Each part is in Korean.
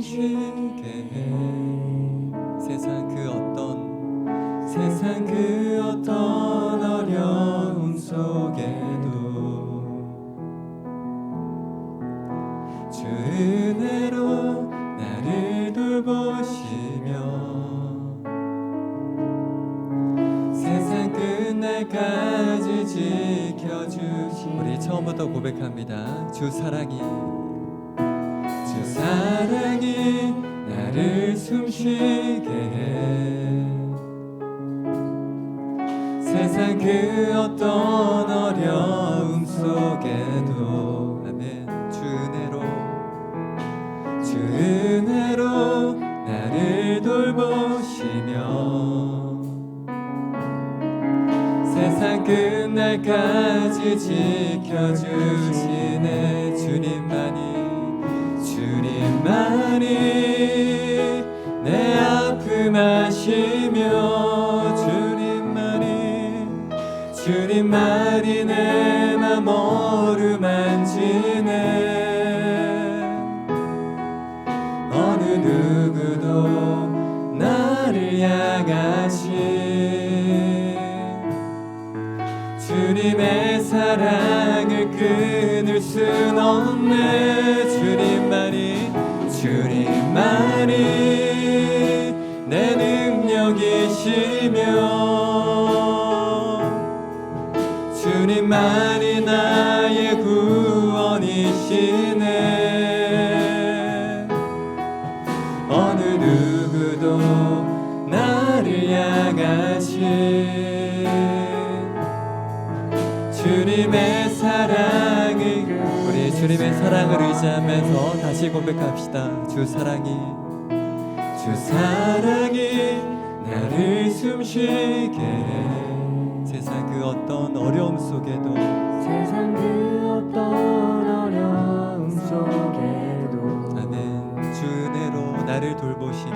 숨쉬게 해. 세상 그 어떤 어려움 속에도 주 은혜로 나를 돌보시며 세상 끝날까지 지켜주시. 우리 처음부터 고백합니다. 주 사랑이 나를 숨쉬게 해. 세상 그 어떤 어려움 속에도 아멘. 주 은혜로 나를 돌보시며 세상 끝날까지 지켜주시네. 주님만이 내 아픔 아시며 주님만이 내 맘 어루만지네. 어느 누구도 나를 향하신 주님의 사랑을 끊을 순 없네. 주님만이 내 능력이시며 주님만이 나의 구원이시네. 어느 누구도 나를 향하신 주님의 사랑을, 우리 주님의 사랑을 의지하면서 다시 고백합시다. 주 사랑이 나를 숨쉬게 해. 세상 그 어떤 어려움 속에도 아멘. 주 은혜로 나를 돌보시며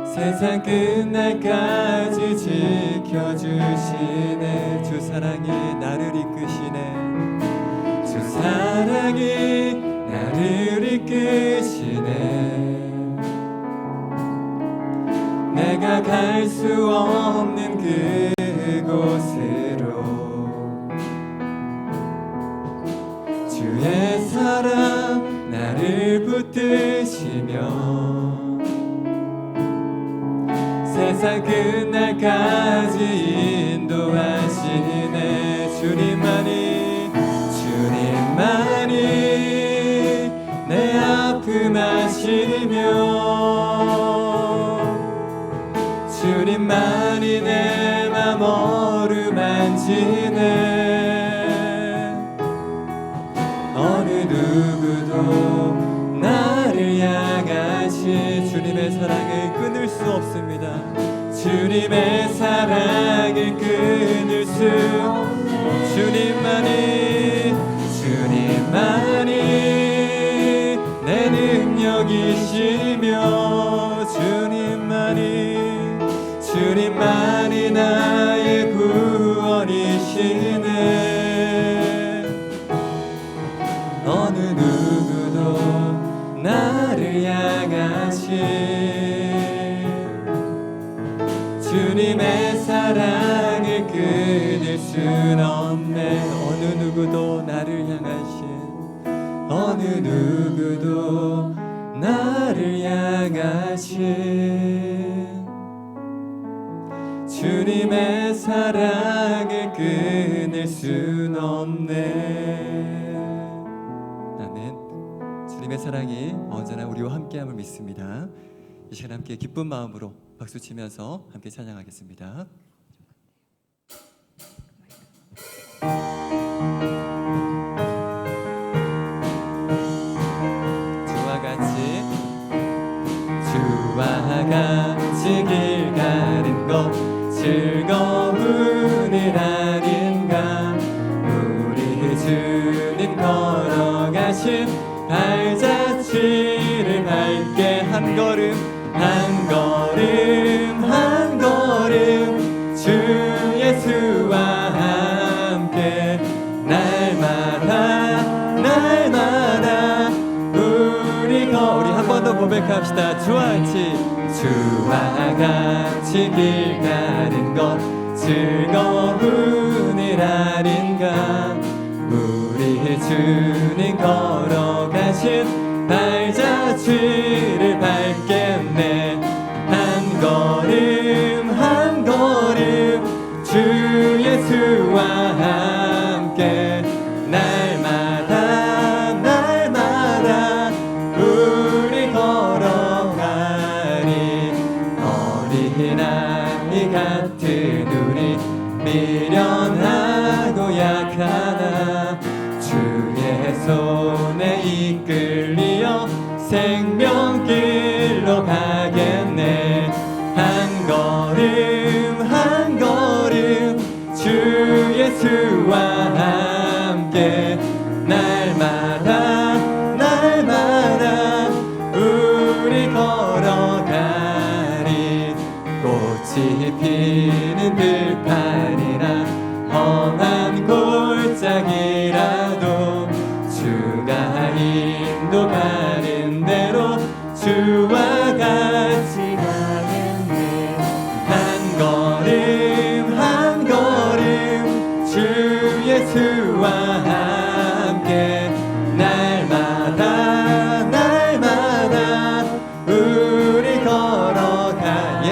세상 끝날까지 지켜주시네. 주 사랑이 나를 이끄시네. 내가 갈 수 없는 그곳으로 주의 사랑 나를 붙드시며 세상 끝날까지 인도하시네. 주님만이 내 아픔 아시며 주님만이 내 맘 어루만지네. 어느 누구도 나를 향하신 주님의 사랑을 끊을 수 없습니다. 주님의 사랑을 끊을 수 주님만이 내 능력이시며 주님만이 나의 구원이시네. 어느 누구도 나를 향하신 주님의 사랑을 끊을 순 없네. 어느 누구도 나를 향하신 주님의 사랑을 끊을 순 없네. 아멘. 주님의 사랑이 언제나 우리와 함께함을 믿습니다. 이 시간 함께 기쁜 마음으로 박수치면서 함께 찬양하겠습니다. 주와 같이 길 가는 것 즐거운 일 아닌가. 우리 주님 걸어가신 발자취를 밟게 한 걸음 한 걸음 주 예수와 고백합시다. 주와 같이 길 가는 것 즐거운 일 아닌가. 우리 주님 걸어가신 발자취를 밟겠네. 한 걸음 한 걸음 주 예수와 함께 날마다 날마다 우리 걸어가리. 어린아이 같은 우리 미련하고 약하나 주의 손에 이끌리어 생명길로 가겠네. 한 걸음 한 걸음 주 예수와 함께 날마다 날마다 우리 걸어가리. 꽃이 피는 들판이나 험한 골짜기라도 주가 인도가는 대로 주와 같이 가겠네. 한 걸음 한 걸음 주 예수와 함께 날마다 날마다 우리 걸어가. 옛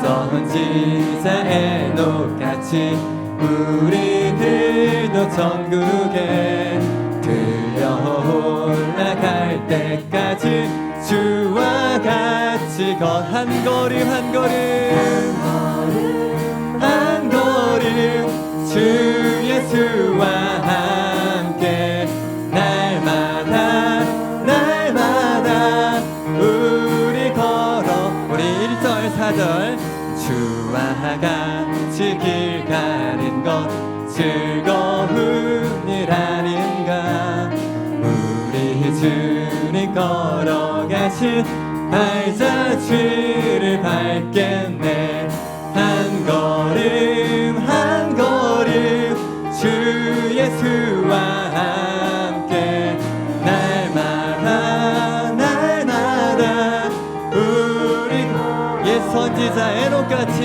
선지자 에녹같이 우리들도 천국에 들려 올라갈 때까지 주와 같이 한 걸음 한 걸음 한 걸음 주 예수와 함께 날마다 날마다 우리 걸어. 우리 1절 4절 주와 같이 길 가는 것 즐거운 일 아닌가. 우리 주님 걸어가신 발자취를 밟겠네. 한 걸음 한 걸음 주 예수와 함께 날마다 날마다 우리 옛 선지자 에녹같이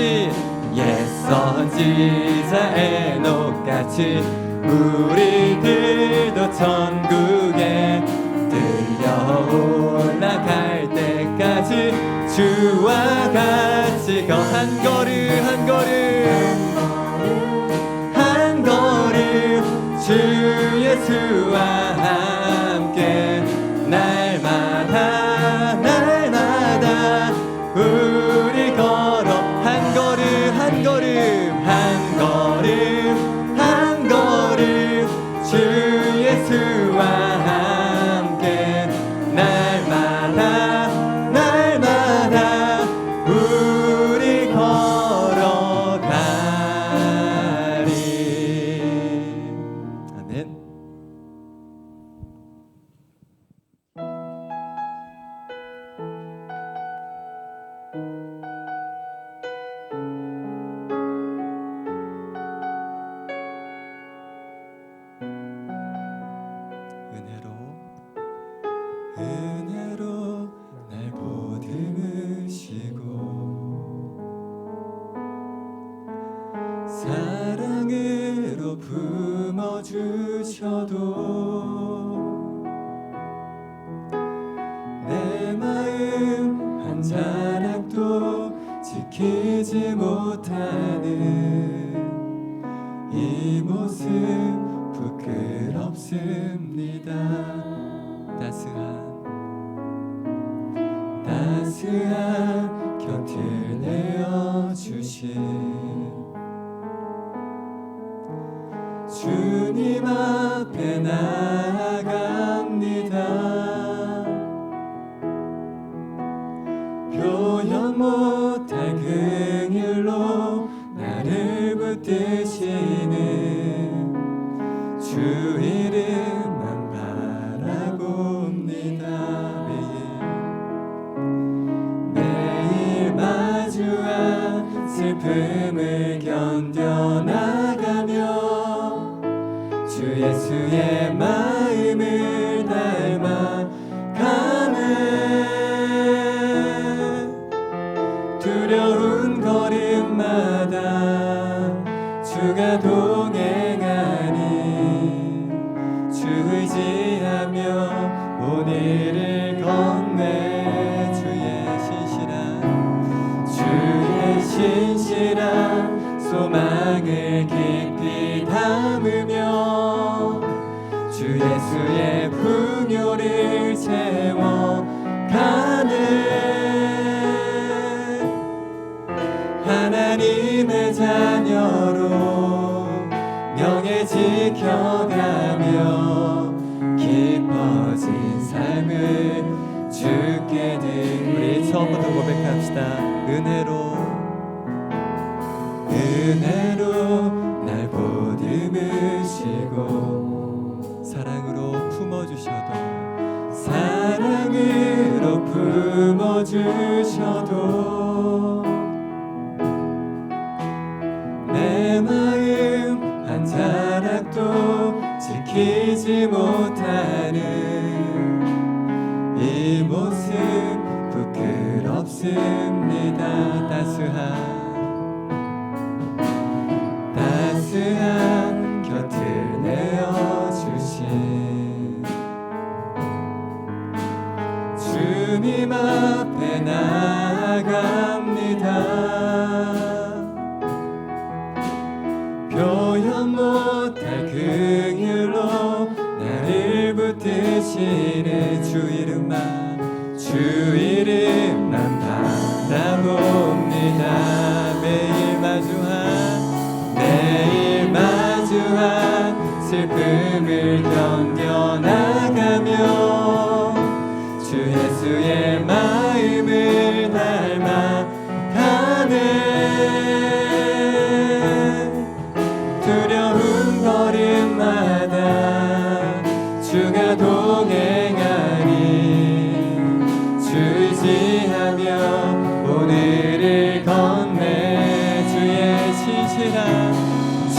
옛 선지자 에녹같이 우리들도 천국에 들려 올라갈 때까지 주와 같이 한 걸음 한 걸음 한 걸음 주 예수와 함께 날마다 날마다 우리 걸어. 한 걸음 한 걸음 한 걸음 한 걸음 주 예수와 함께 날마다 날마다 우리 걸어가리. 아멘. 은혜로 날 보듬으시고 사랑으로 품어주셔도 내 마음 한 자락도 지키지 못하는 이 모습 부끄럽습니다. 따스한 곁을 내어주신 주님 앞에 나아갑니다. 표현 못할 긍휼로 나를 붙드시는 주 이름만 바라봅니다. 매일 마주한 슬픔을 견뎌나가며 주 예수의 마음을 닮아 가며 두려운 걸음마다 주가 동행하니 주 의지하며 오늘을 건네 주의 신실한 소망을 깊이 담으며 주 예수의 풍요를 채워가는 하나님의 자녀로 명예 지켜가며 깊어진 삶을 주께 드리. 우리 처음부터 고백합시다. 은혜로 날 보듬으시고 사랑으로 품어주셔도 내 마음 한 자락도 지키지 못하는 이 모습 부끄럽습니다. 따스한 곁을 내어주신 주님 앞에 나아갑니다. 표현 못할 긍휼로 나를 붙드시는 주 이름만 바라봅니다. 매일 마주한 슬픔을 견뎌나가며 주 예수의 마음을 닮아가네. 두려운 걸음마다 주가 동행하니 주 의지하며 오늘을 건네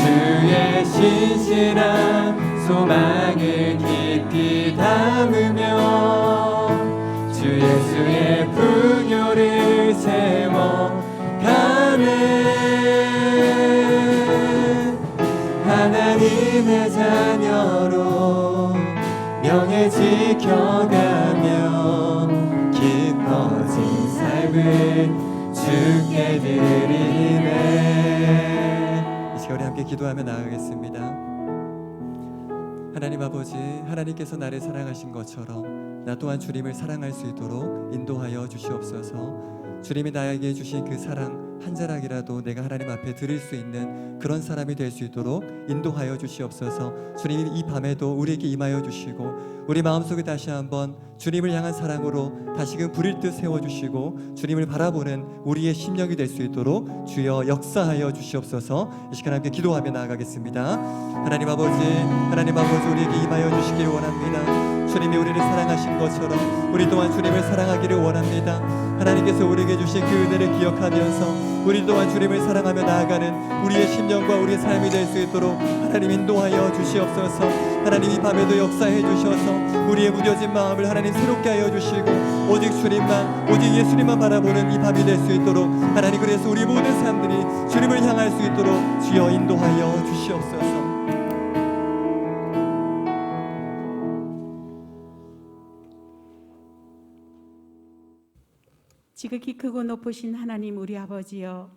주의 신실한 소망을 깊이 담으며 주 예수의 풍요를 세워가네. 하나님의 자녀로 명예 지켜가며 깊어진 삶을 주께 드리네. 이 시간에 함께 기도하며 나아가겠습니다. 하나님 아버지, 하나님께서 나를 사랑하신 것처럼 나 또한 주님을 사랑할 수 있도록 인도하여 주시옵소서. 주님이 나에게 주신 그 사랑 한 자락이라도 내가 하나님 앞에 드릴 수 있는 그런 사람이 될 수 있도록 인도하여 주시옵소서. 주님이 이 밤에도 우리에게 임하여 주시고 우리 마음속에 다시 한번 주님을 향한 사랑으로 다시금 불일 듯 세워주시고 주님을 바라보는 우리의 심령이 될 수 있도록 주여 역사하여 주시옵소서. 이 시간 함께 기도하며 나아가겠습니다. 하나님 아버지 우리에게 임하여 주시길 원합니다. 주님이 우리를 사랑하신 것처럼 우리 또한 주님을 사랑하기를 원합니다. 하나님께서 우리에게 주신 그 은혜를 기억하면서 우리 또한 주님을 사랑하며 나아가는 우리의 심령과 우리의 삶이 될 수 있도록 하나님 인도하여 주시옵소서. 하나님 이 밤에도 역사해 주셔서 우리의 무뎌진 마음을 하나님 새롭게 하여 주시고 오직 예수님만 바라보는 이 밤이 될 수 있도록 하나님, 그래서 우리 모든 사람들이 주님을 향할 수 있도록 주여 인도하여 주시옵소서. 지극히 크고 높으신 하나님 우리 아버지여,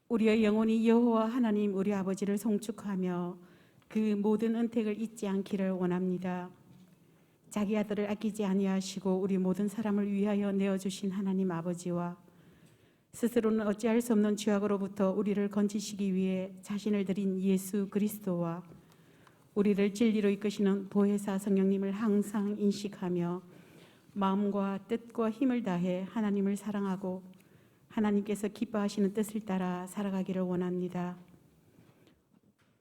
우리의 영혼이 여호와 하나님 우리 아버지를 송축하며 그 모든 은택을 잊지 않기를 원합니다. 자기 아들을 아끼지 아니하시고 우리 모든 사람을 위하여 내어주신 하나님 아버지와 스스로는 어찌할 수 없는 죄악으로부터 우리를 건지시기 위해 자신을 드린 예수 그리스도와 우리를 진리로 이끄시는 보혜사 성령님을 항상 인식하며 마음과 뜻과 힘을 다해 하나님을 사랑하고 하나님께서 기뻐하시는 뜻을 따라 살아가기를 원합니다.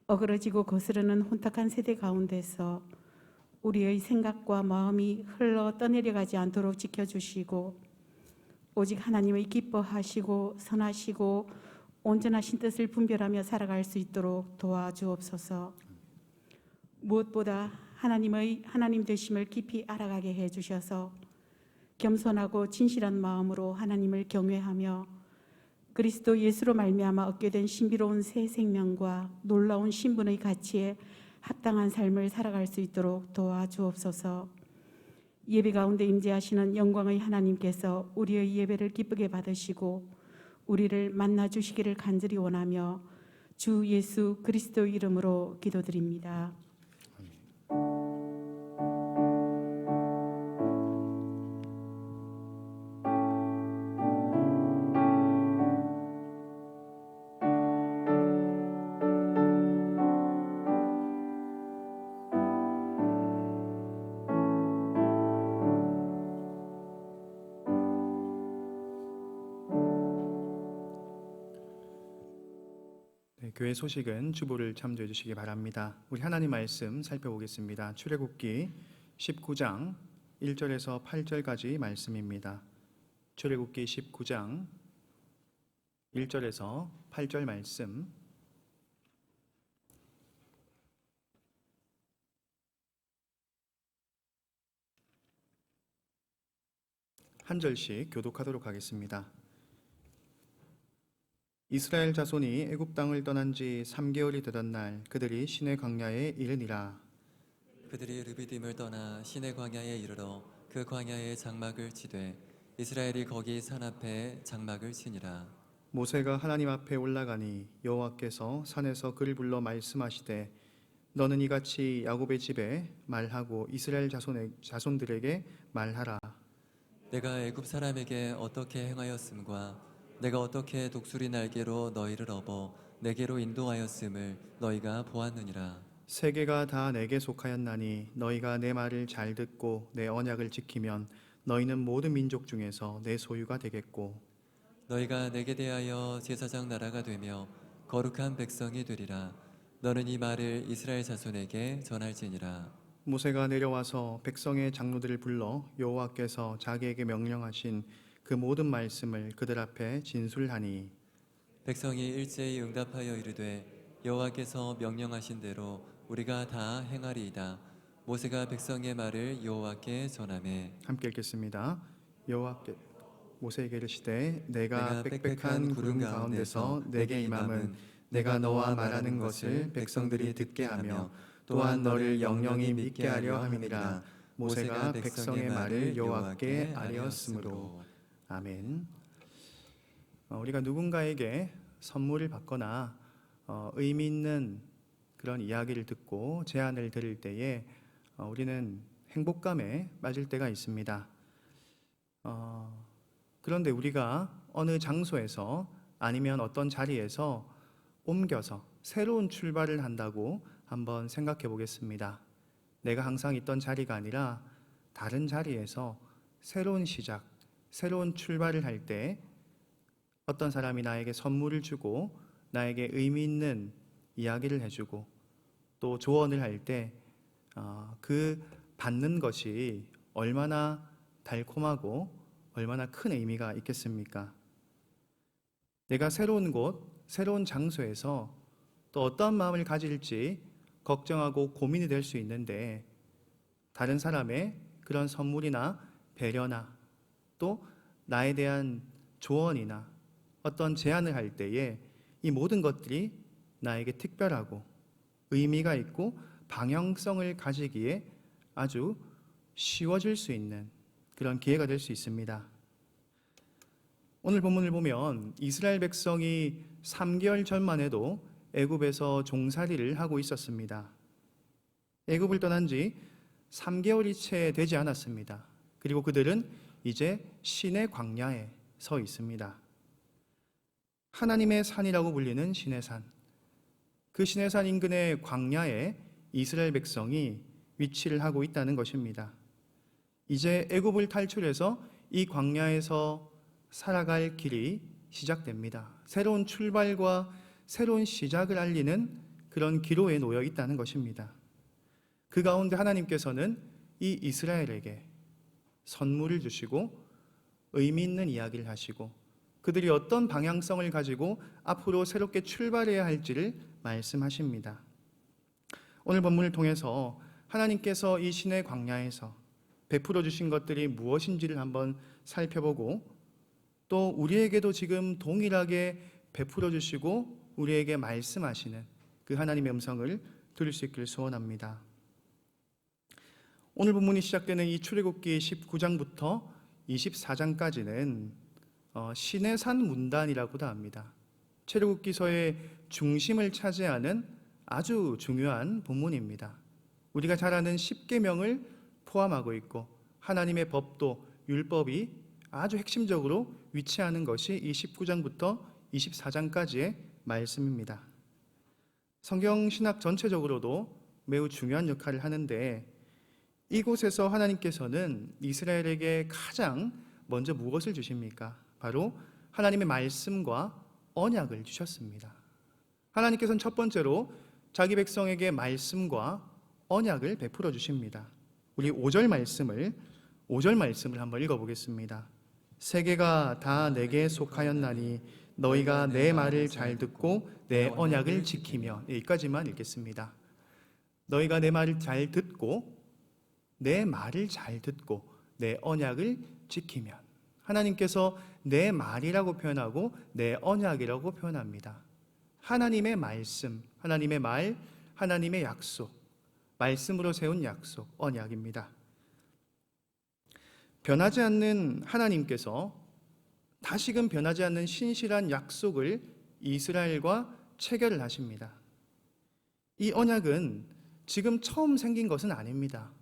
어그러지고 거스르는 혼탁한 세대 가운데서 우리의 생각과 마음이 흘러 떠내려가지 않도록 지켜주시고 오직 하나님의 기뻐하시고 선하시고 온전하신 뜻을 분별하며 살아갈 수 있도록 도와주옵소서. 무엇보다 하나님 되심을 깊이 알아가게 해주셔서 겸손하고 진실한 마음으로 하나님을 경외하며 그리스도 예수로 말미암아 얻게 된 신비로운 새 생명과 놀라운 신분의 가치에 합당한 삶을 살아갈 수 있도록 도와주옵소서. 예배 가운데 임재하시는 영광의 하나님께서 우리의 예배를 기쁘게 받으시고 우리를 만나 주시기를 간절히 원하며 주 예수 그리스도 이름으로 기도드립니다. 네, 교회 소식은 주보를 참조해 주시기 바랍니다. 우리 하나님 말씀 살펴보겠습니다. 출애굽기 19장 1절에서 8절까지 말씀입니다. 출애굽기 19장 1절에서 8절 말씀. 한 절씩 교독하도록 하겠습니다. 이스라엘 자손이 애굽 땅을 떠난 지 3개월이 되던 날 그들이 시내 광야에 이르니라. 그들이 르비딤을 떠나 시내 광야에 이르러 그 광야에 장막을 치되 이스라엘이 거기 산 앞에 장막을 치니라. 모세가 하나님 앞에 올라가니 여호와께서 산에서 그를 불러 말씀하시되 너는 이같이 야곱의 집에 말하고 이스라엘 자손들에게 말하라. 내가 애굽 사람에게 어떻게 행하였음과 내가 어떻게 독수리 날개로 너희를 업어 내게로 인도하였음을 너희가 보았느니라. 세계가 다 내게 속하였나니 너희가 내 말을 잘 듣고 내 언약을 지키면 너희는 모든 민족 중에서 내 소유가 되겠고 너희가 내게 대하여 제사장 나라가 되며 거룩한 백성이 되리라. 너는 이 말을 이스라엘 자손에게 전할지니라. 모세가 내려와서 백성의 장로들을 불러 여호와께서 자기에게 명령하신 그 모든 말씀을 그들 앞에 진술하니 백성이 일제히 응답하여 이르되 여호와께서 명령하신 대로 우리가 다 행하리이다. 모세가 백성의 말을 여호와께 전하매 함께 읽겠습니다. 여호와께 모세에게 이르시되 내가 빽빽한 구름 가운데서 내게 임함은 내가 너와 말하는 것을 백성들이 듣게 하며 또한 너를 영영히 믿게 하려 함이니라. 모세가 백성의 말을 여호와께 아뢰었으므로. 아멘. 우리가 누군가에게 선물을 받거나 의미 있는 그런 이야기를 듣고 제안을 들을 때에 우리는 행복감에 빠질 때가 있습니다. 그런데 우리가 어느 장소에서 아니면 어떤 자리에서 옮겨서 새로운 출발을 한다고 한번 생각해 보겠습니다. 내가 항상 있던 자리가 아니라 다른 자리에서 새로운 시작, 새로운 출발을 할 때 어떤 사람이 나에게 선물을 주고 나에게 의미 있는 이야기를 해주고 또 조언을 할 때 그 받는 것이 얼마나 달콤하고 얼마나 큰 의미가 있겠습니까? 내가 새로운 곳, 새로운 장소에서 또 어떠한 마음을 가질지 걱정하고 고민이 될 수 있는데 다른 사람의 그런 선물이나 배려나 또 나에 대한 조언이나 어떤 제안을 할 때에 이 모든 것들이 나에게 특별하고 의미가 있고 방향성을 가지기에 아주 쉬워질 수 있는 그런 기회가 될 수 있습니다. 오늘 본문을 보면 이스라엘 백성이 3개월 전만 해도 애굽에서 종살이를 하고 있었습니다. 애굽을 떠난 지 3개월이 채 되지 않았습니다. 그리고 그들은 이제 시내 광야에 서 있습니다. 하나님의 산이라고 불리는 시내산, 그 시내산 인근의 광야에 이스라엘 백성이 위치를 하고 있다는 것입니다. 이제 애굽을 탈출해서 이 광야에서 살아갈 길이 시작됩니다. 새로운 출발과 새로운 시작을 알리는 그런 기로에 놓여 있다는 것입니다. 그 가운데 하나님께서는 이 이스라엘에게 선물을 주시고 의미 있는 이야기를 하시고 그들이 어떤 방향성을 가지고 앞으로 새롭게 출발해야 할지를 말씀하십니다. 오늘 본문을 통해서 하나님께서 이 시내 광야에서 베풀어 주신 것들이 무엇인지를 한번 살펴보고 또 우리에게도 지금 동일하게 베풀어 주시고 우리에게 말씀하시는 그 하나님의 음성을 들을 수 있기를 소원합니다. 오늘 본문이 시작되는 이 출애굽기 19장부터 24장까지는 신의 산 문단이라고도 합니다. 출애굽기서의 중심을 차지하는 아주 중요한 본문입니다. 우리가 잘 아는 십계명을 포함하고 있고 하나님의 법도 율법이 아주 핵심적으로 위치하는 것이 이 19장부터 24장까지의 말씀입니다. 성경 신학 전체적으로도 매우 중요한 역할을 하는데 이곳에서 하나님께서는 이스라엘에게 가장 먼저 무엇을 주십니까? 바로 하나님의 말씀과 언약을 주셨습니다. 하나님께서는 첫 번째로 자기 백성에게 말씀과 언약을 베풀어 주십니다. 우리 5절 말씀을 한번 읽어보겠습니다. 세계가 다 내게 속하였나니 너희가 내 말을 잘 듣고 내 언약을 지키며, 여기까지만 읽겠습니다. 너희가 내 말을 잘 듣고 내 언약을 지키면, 하나님께서 내 말이라고 표현하고 내 언약이라고 표현합니다. 하나님의 말씀, 하나님의 말, 하나님의 약속, 말씀으로 세운 약속, 언약입니다. 변하지 않는 하나님께서 다시금 변하지 않는 신실한 약속을 이스라엘과 체결을 하십니다. 이 언약은 지금 처음 생긴 것은 아닙니다.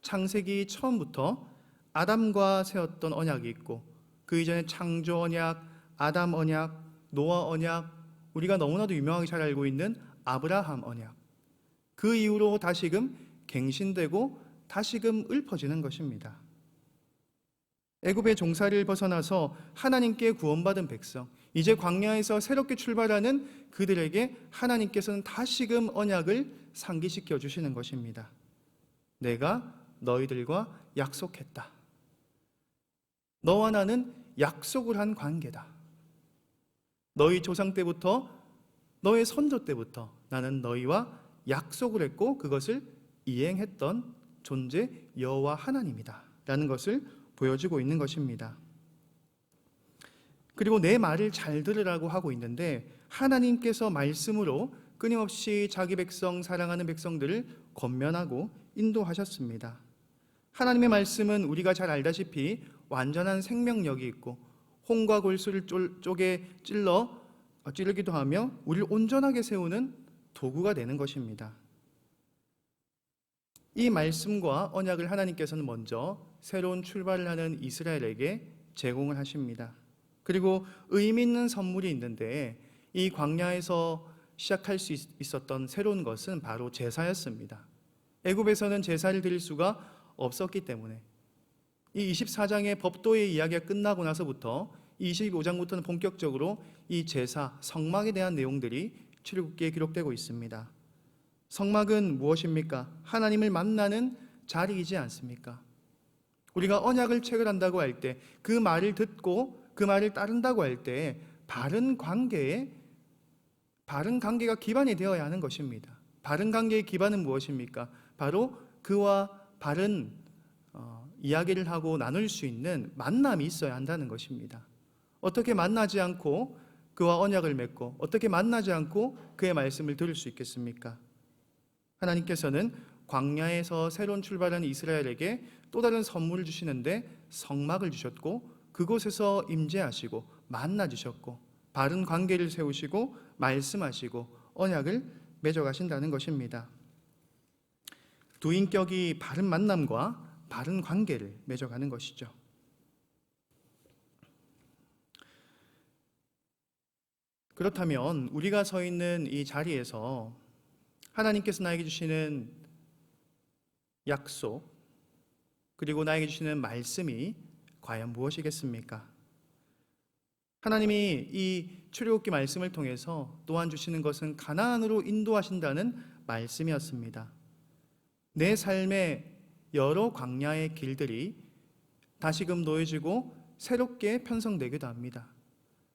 창세기 처음부터 아담과 세웠던 언약이 있고 그 이전에 창조 언약, 아담 언약, 노아 언약, 우리가 너무나도 유명하게 잘 알고 있는 아브라함 언약, 그 이후로 다시금 갱신되고 다시금 읊어지는 것입니다. 애굽의 종살이를 벗어나서 하나님께 구원받은 백성, 이제 광야에서 새롭게 출발하는 그들에게 하나님께서는 다시금 언약을 상기시켜 주시는 것입니다. 내가 너희들과 약속했다. 너와 나는 약속을 한 관계다. 너희 조상 때부터, 너의 선조 때부터 나는 너희와 약속을 했고 그것을 이행했던 존재 여호와 하나님이다 라는 것을 보여주고 있는 것입니다. 그리고 내 말을 잘 들으라고 하고 있는데 하나님께서 말씀으로 끊임없이 자기 백성, 사랑하는 백성들을 권면하고 인도하셨습니다. 하나님의 말씀은 우리가 잘 알다시피 완전한 생명력이 있고 홍과 골수를 쪼개 찌르기도 하며 우리를 온전하게 세우는 도구가 되는 것입니다. 이 말씀과 언약을 하나님께서는 먼저 새로운 출발을 하는 이스라엘에게 제공을 하십니다. 그리고 의미 있는 선물이 있는데 이 광야에서 시작할 수 있었던 새로운 것은 바로 제사였습니다. 애굽에서는 제사를 드릴 수가 없었기 때문에 이 24장의 법도의 이야기가 끝나고 나서부터 25장부터는 본격적으로 이 제사, 성막에 대한 내용들이 출애굽기에 기록되고 있습니다. 성막은 무엇입니까? 하나님을 만나는 자리이지 않습니까? 우리가 언약을 체결한다고 할 때, 그 말을 듣고 그 말을 따른다고 할 때 바른 관계가 기반이 되어야 하는 것입니다. 바른 관계의 기반은 무엇입니까? 바로 그와 바른 이야기를 하고 나눌 수 있는 만남이 있어야 한다는 것입니다. 어떻게 만나지 않고 그와 언약을 맺고 어떻게 만나지 않고 그의 말씀을 들을 수 있겠습니까? 하나님께서는 광야에서 새로운 출발하는 이스라엘에게 또 다른 선물을 주시는데 성막을 주셨고 그곳에서 임재하시고 만나 주셨고 바른 관계를 세우시고 말씀하시고 언약을 맺어가신다는 것입니다. 두 인격이 바른 만남과 바른 관계를 맺어가는 것이죠. 그렇다면 우리가 서 있는 이 자리에서 하나님께서 나에게 주시는 약속 그리고 나에게 주시는 말씀이 과연 무엇이겠습니까? 하나님이 이 출애굽기 말씀을 통해서 또한 주시는 것은 가나안으로 인도하신다는 말씀이었습니다. 내 삶의 여러 광야의 길들이 다시금 놓여지고 새롭게 편성되기도 합니다.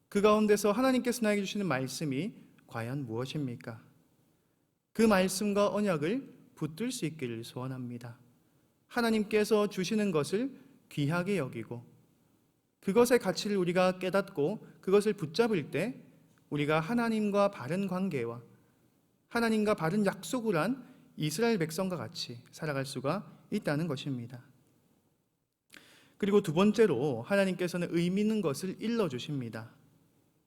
그 가운데서 하나님께서 나에게 주시는 말씀이 과연 무엇입니까? 그 말씀과 언약을 붙들 수 있기를 소원합니다. 하나님께서 주시는 것을 귀하게 여기고 그것의 가치를 우리가 깨닫고 그것을 붙잡을 때 우리가 하나님과 바른 관계와 하나님과 바른 약속을 한 이스라엘 백성과 같이 살아갈 수가 있다는 것입니다. 그리고 두 번째로 하나님께서는 의미 있는 것을 일러주십니다.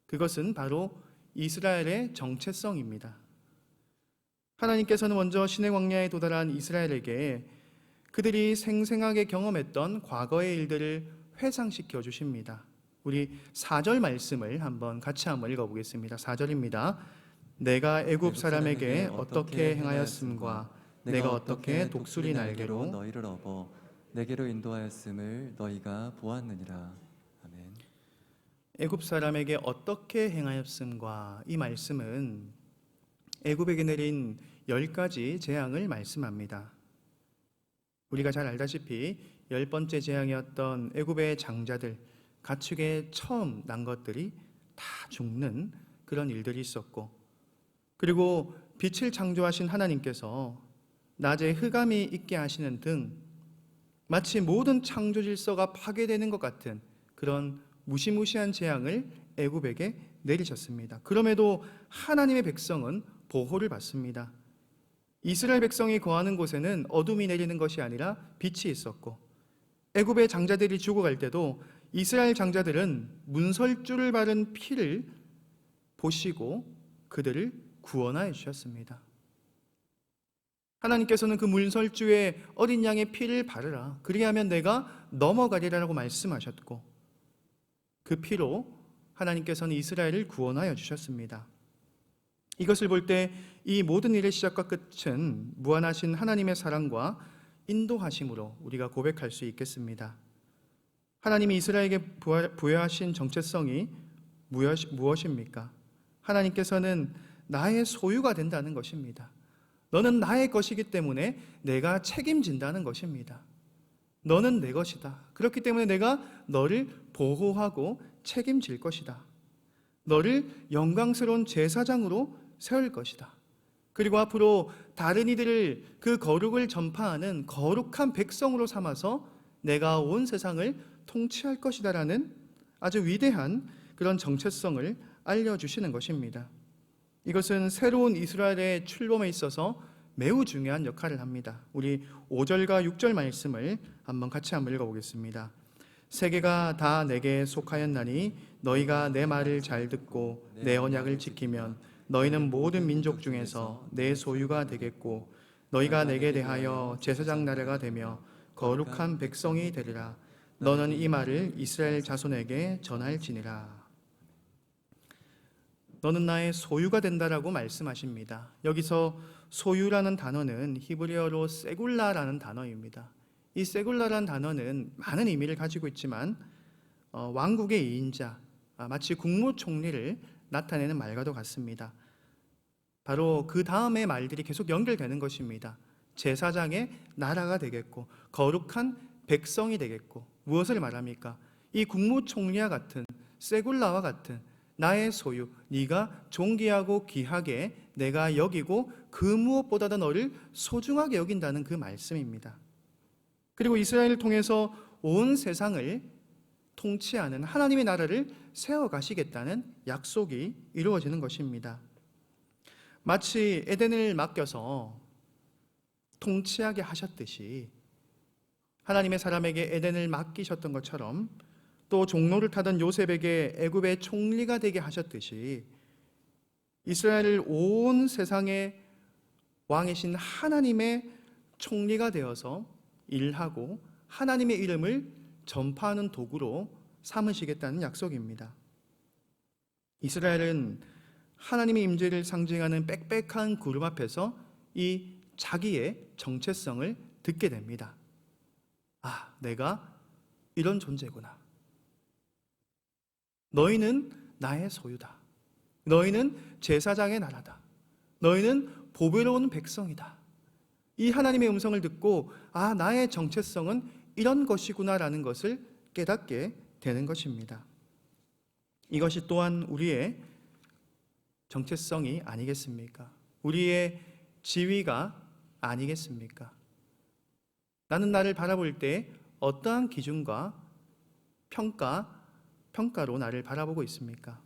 그것은 바로 이스라엘의 정체성입니다. 하나님께서는 먼저 신의 광야에 도달한 이스라엘에게 그들이 생생하게 경험했던 과거의 일들을 회상시켜 주십니다. 우리 4절 말씀을 한번 같이 한번 읽어보겠습니다. 4절입니다. 내가 애굽 사람에게 어떻게 행하였음과 내가 어떻게 독수리 날개로 너희를 업어 내게로 인도하였음을 너희가 보았느니라. 아멘. 애굽 사람에게 어떻게 행하였음과, 이 말씀은 애굽에게 내린 10가지 재앙을 말씀합니다. 우리가 잘 알다시피 10번째 재앙이었던 애굽의 장자들, 가축에 처음 난 것들이 다 죽는 그런 일들이 있었고, 그리고 빛을 창조하신 하나님께서 낮에 흑암이 있게 하시는 등 마치 모든 창조 질서가 파괴되는 것 같은 그런 무시무시한 재앙을 애굽에게 내리셨습니다. 그럼에도 하나님의 백성은 보호를 받습니다. 이스라엘 백성이 거하는 곳에는 어둠이 내리는 것이 아니라 빛이 있었고, 애굽의 장자들이 죽어갈 때도 이스라엘 장자들은 문설주를 바른 피를 보시고 그들을 구원하여 주셨습니다. 하나님께서는 그 문설주에 어린 양의 피를 바르라, 그리하면 내가 넘어가리라라고 말씀하셨고, 그 피로 하나님께서는 이스라엘을 구원하여 주셨습니다. 이것을 볼 때 이 모든 일의 시작과 끝은 무한하신 하나님의 사랑과 인도하심으로 우리가 고백할 수 있겠습니다. 하나님이 이스라엘에게 부여하신 정체성이 무엇입니까? 하나님께서는 나의 소유가 된다는 것입니다. 너는 나의 것이기 때문에 내가 책임진다는 것입니다. 너는 내 것이다. 그렇기 때문에 내가 너를 보호하고 책임질 것이다. 너를 영광스러운 제사장으로 세울 것이다. 그리고 앞으로 다른 이들을 그 거룩을 전파하는 거룩한 백성으로 삼아서 내가 온 세상을 통치할 것이다라는 아주 위대한 그런 정체성을 알려주시는 것입니다. 이것은 새로운 이스라엘의 출범에 있어서 매우 중요한 역할을 합니다. 우리 5절과 6절 말씀을 한번 같이 한번 읽어보겠습니다. 세계가 다 내게 속하였나니 너희가 내 말을 잘 듣고 내 언약을 지키면 너희는 모든 민족 중에서 내 소유가 되겠고 너희가 내게 대하여 제사장 나라가 되며 거룩한 백성이 되리라. 너는 이 말을 이스라엘 자손에게 전할지니라. 너는 나의 소유가 된다라고 말씀하십니다. 여기서 소유라는 단어는 히브리어로 세굴라라는 단어입니다. 이 세굴라라는 단어는 많은 의미를 가지고 있지만 왕국의 2인자, 마치 국무총리를 나타내는 말과도 같습니다. 바로 그 다음의 말들이 계속 연결되는 것입니다. 제사장의 나라가 되겠고 거룩한 백성이 되겠고, 무엇을 말합니까? 이 국무총리와 같은 세굴라와 같은 나의 소유, 네가 존귀하고 귀하게 내가 여기고 그 무엇보다도 너를 소중하게 여긴다는 그 말씀입니다. 그리고 이스라엘을 통해서 온 세상을 통치하는 하나님의 나라를 세워가시겠다는 약속이 이루어지는 것입니다. 마치 에덴을 맡겨서 통치하게 하셨듯이 하나님의 사람에게 에덴을 맡기셨던 것처럼, 또 종로를 타던 요셉에게 애굽의 총리가 되게 하셨듯이 이스라엘을 온 세상의 왕이신 하나님의 총리가 되어서 일하고 하나님의 이름을 전파하는 도구로 삼으시겠다는 약속입니다. 이스라엘은 하나님의 임재를 상징하는 빽빽한 구름 앞에서 이 자기의 정체성을 듣게 됩니다. 아, 내가 이런 존재구나. 너희는 나의 소유다. 너희는 제사장의 나라다. 너희는 보배로운 백성이다. 이 하나님의 음성을 듣고 아, 나의 정체성은 이런 것이구나라는 것을 깨닫게 되는 것입니다. 이것이 또한 우리의 정체성이 아니겠습니까? 우리의 지위가 아니겠습니까? 나는 나를 바라볼 때 어떠한 기준과 평가, 평가로 나를 바라보고 있습니까?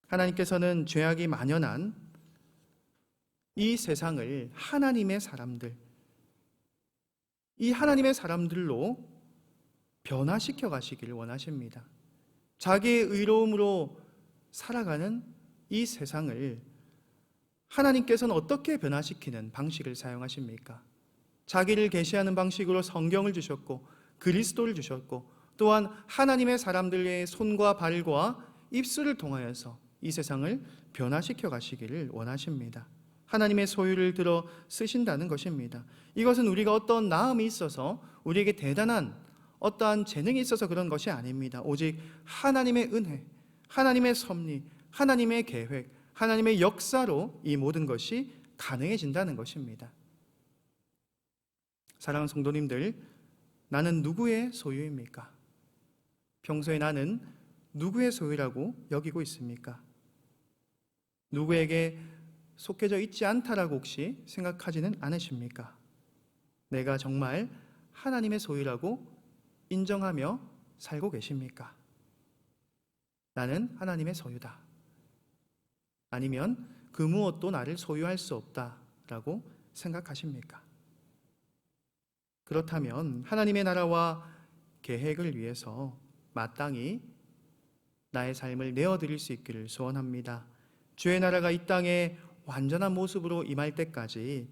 하나님께서는 죄악이 만연한 이 세상을 하나님의 사람들, 이 하나님의 사람들로 변화시켜 가시기를 원하십니다. 자기의 의로움으로 살아가는 이 세상을 하나님께서는 어떻게 변화시키는 방식을 사용하십니까? 자기를 계시하는 방식으로 성경을 주셨고 그리스도를 주셨고 또한 하나님의 사람들의 손과 발과 입술을 통하여서 이 세상을 변화시켜 가시기를 원하십니다. 하나님의 소유를 들어 쓰신다는 것입니다. 이것은 우리가 어떤 나음이 있어서 우리에게 대단한 어떠한 재능이 있어서 그런 것이 아닙니다. 오직 하나님의 은혜, 하나님의 섭리, 하나님의 계획, 하나님의 역사로 이 모든 것이 가능해진다는 것입니다. 사랑하는 성도님들, 나는 누구의 소유입니까? 평소에 나는 누구의 소유라고 여기고 있습니까? 누구에게 속해져 있지 않다라고 혹시 생각하지는 않으십니까? 내가 정말 하나님의 소유라고 인정하며 살고 계십니까? 나는 하나님의 소유다. 아니면 그 무엇도 나를 소유할 수 없다라고 생각하십니까? 그렇다면 하나님의 나라와 계획을 위해서 마땅히 나의 삶을 내어드릴 수 있기를 소원합니다. 주의 나라가 이 땅에 완전한 모습으로 임할 때까지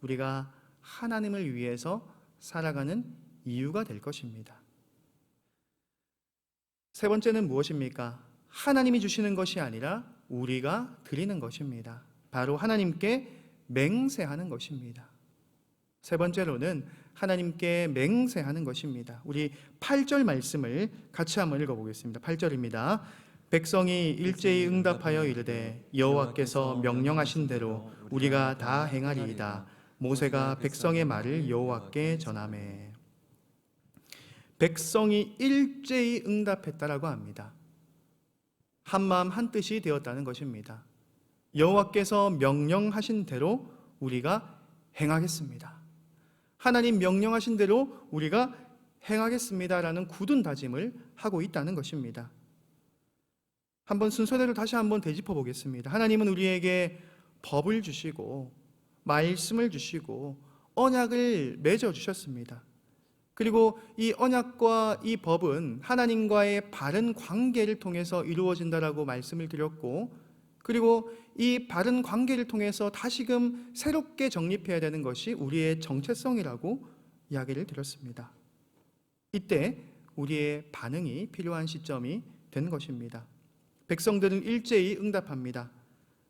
우리가 하나님을 위해서 살아가는 이유가 될 것입니다. 세 번째는 무엇입니까? 하나님이 주시는 것이 아니라 우리가 드리는 것입니다. 바로 하나님께 맹세하는 것입니다. 세 번째로는 하나님께 맹세하는 것입니다. 우리 8절 말씀을 같이 한번 읽어보겠습니다. 8절입니다. 백성이 일제히 응답하여 이르되 여호와께서 명령하신 대로 우리가 다 행하리이다. 모세가 백성의 말을 여호와께 전하매. 백성이 일제히 응답했다라고 합니다. 한마음 한뜻이 되었다는 것입니다. 여호와께서 명령하신 대로 우리가 행하겠습니다. 하나님 명령하신 대로 우리가 행하겠습니다라는 굳은 다짐을 하고 있다는 것입니다. 한번 순서대로 다시 한번 되짚어 보겠습니다. 하나님은 우리에게 법을 주시고 말씀을 주시고 언약을 맺어 주셨습니다. 그리고 이 언약과 이 법은 하나님과의 바른 관계를 통해서 이루어진다라고 말씀을 드렸고, 그리고 이 바른 관계를 통해서 다시금 새롭게 정립해야 되는 것이 우리의 정체성이라고 이야기를 드렸습니다. 이때 우리의 반응이 필요한 시점이 되는 것입니다. 백성들은 일제히 응답합니다.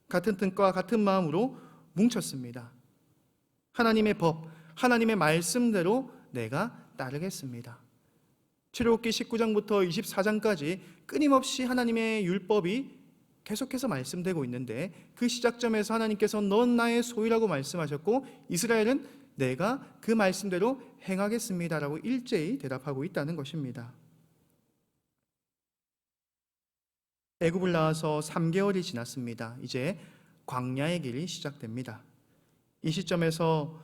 같은 뜻과 같은 마음으로 뭉쳤습니다. 하나님의 법, 하나님의 말씀대로 내가 따르겠습니다. 출애굽기 19장부터 24장까지 끊임없이 하나님의 율법이 계속해서 말씀되고 있는데, 그 시작점에서 하나님께서 넌 나의 소유라고 말씀하셨고 이스라엘은 내가 그 말씀대로 행하겠습니다라고 일제히 대답하고 있다는 것입니다. 애굽을 나와서 3개월이 지났습니다. 이제 광야의 길이 시작됩니다. 이 시점에서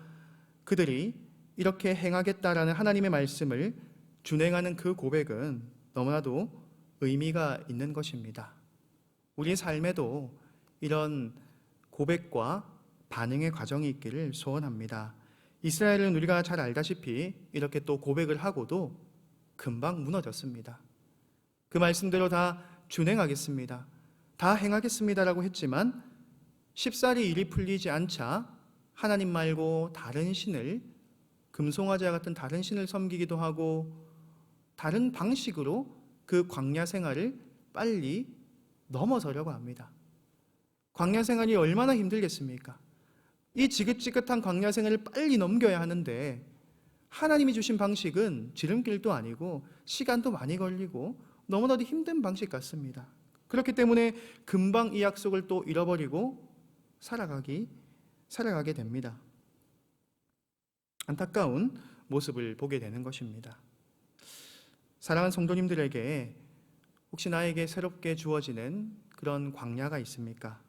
그들이 이렇게 행하겠다라는 하나님의 말씀을 준행하는 그 고백은 너무나도 의미가 있는 것입니다. 우리 삶에도 이런 고백과 반응의 과정이 있기를 소원합니다. 이스라엘은 우리가 잘 알다시피 이렇게 또 고백을 하고도 금방 무너졌습니다. 그 말씀대로 다 준행하겠습니다, 다 행하겠습니다라고 했지만 쉽사리 일이 풀리지 않자 하나님 말고 다른 신을, 금송아지와 같은 다른 신을 섬기기도 하고 다른 방식으로 그 광야 생활을 빨리 넘어서려고 합니다. 광야 생활이 얼마나 힘들겠습니까? 이 지긋지긋한 광야 생활을 빨리 넘겨야 하는데 하나님이 주신 방식은 지름길도 아니고 시간도 많이 걸리고 너무나도 힘든 방식 같습니다. 그렇기 때문에 금방 이 약속을 또 잃어버리고 살아가게 됩니다. 안타까운 모습을 보게 되는 것입니다. 사랑하는 성도님들에게 혹시 나에게 새롭게 주어지는 그런 광야가 있습니까?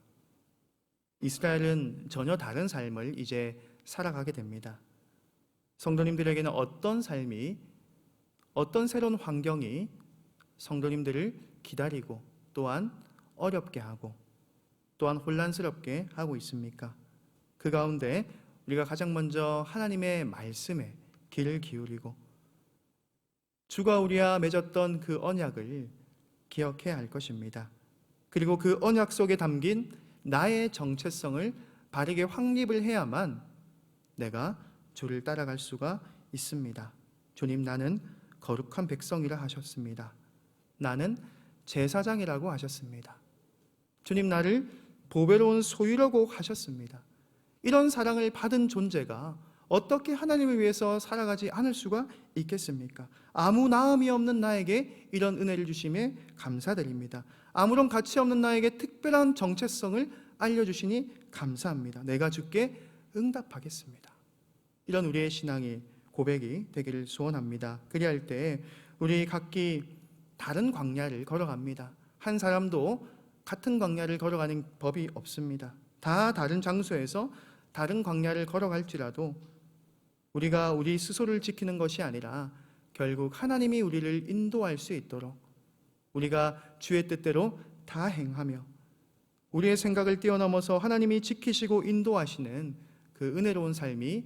이스라엘은 전혀 다른 삶을 이제 살아가게 됩니다. 성도님들에게는 어떤 삶이, 어떤 새로운 환경이 성도님들을 기다리고 또한 어렵게 하고 또한 혼란스럽게 하고 있습니까? 그 가운데 우리가 가장 먼저 하나님의 말씀에 귀를 기울이고 주가 우리와 맺었던 그 언약을 기억해야 할 것입니다. 그리고 그 언약 속에 담긴 나의 정체성을 바르게 확립을 해야만 내가 주를 따라갈 수가 있습니다. 주님, 나는 거룩한 백성이라 하셨습니다. 나는 제사장이라고 하셨습니다. 주님, 나를 보배로운 소유라고 하셨습니다. 이런 사랑을 받은 존재가 어떻게 하나님을 위해서 살아가지 않을 수가 있겠습니까? 아무 나음이 없는 나에게 이런 은혜를 주심에 감사드립니다. 아무런 가치 없는 나에게 특별한 정체성을 알려주시니 감사합니다. 내가 주께 응답하겠습니다. 이런 우리의 신앙이 고백이 되기를 소원합니다. 그리할 때 우리 각기 다른 광야를 걸어갑니다. 한 사람도 같은 광야를 걸어가는 법이 없습니다. 다 다른 장소에서 다른 광야를 걸어갈지라도 우리가 우리 스스로를 지키는 것이 아니라 결국 하나님이 우리를 인도할 수 있도록 우리가 주의 뜻대로 다 행하며 우리의 생각을 뛰어넘어서 하나님이 지키시고 인도하시는 그 은혜로운 삶이